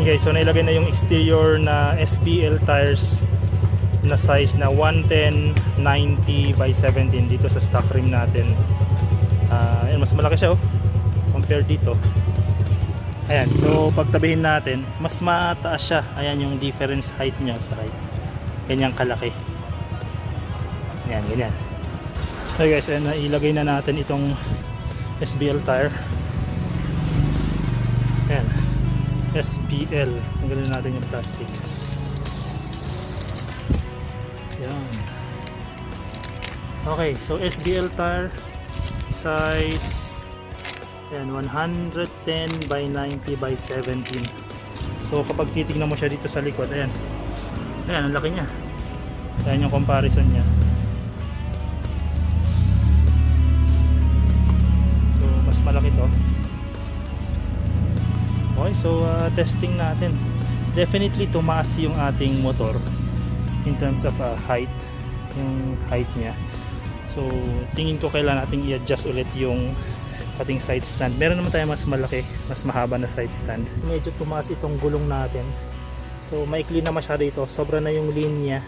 Ayan guys, so nailagay na yung exterior na SBL tires na size na 110/90 by 17 dito sa stock rim natin. Ayan, mas malaki siya compare dito. Ayan, so pagtabihin natin, mas mataas siya. Ayan yung difference height niya sa height. Ganyang kalaki. Ayan, ganyan. So guys, ayan, ilagay na natin itong SBL tire. Ayan, SBL. Tanggalin natin yung plastic. Ayan. Okay, so SBL tire size, ayan, 110 by 90 by 17. So kapag titignan mo siya dito sa likod, ayan, ayan, ang laki niya. Ayan yung comparison niya. So mas malaki to. Okay, so testing natin. Definitely tumaas yung ating motor in terms of height, yung height niya. So tingin ko kailangan nating i-adjust ulit yung ating side stand. Meron naman tayo mas malaki, mas mahaba na side stand. Medyo tumaas itong gulong natin. So maikli na masyado ito, sobra na yung linya.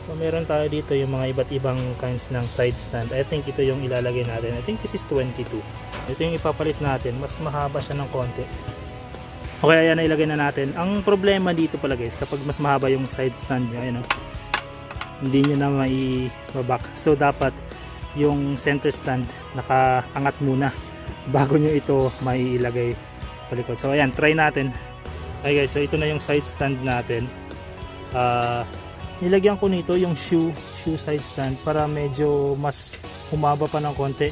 So meron tayo dito yung mga iba't ibang kinds ng side stand. I think ito yung ilalagay natin. I think this is 22. Ito yung ipapalit natin, mas mahaba siya ng konti. Okay, ayan, ilagay na natin. Ang problema dito pala guys, kapag mas mahaba yung side stand nyo, ayan, hindi nyo na maibabak. So dapat yung center stand nakaangat muna bago nyo ito mailagay palikod. So ayan, try natin. Okay guys, so ito na yung side stand natin. Nilagyan ko nito yung shoe side stand para medyo mas humaba pa ng konti.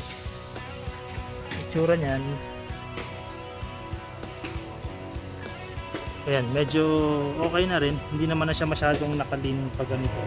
Itsura nyan, ayan, medyo okay na rin. Hindi naman na siya masyadong nakalin pag ganito.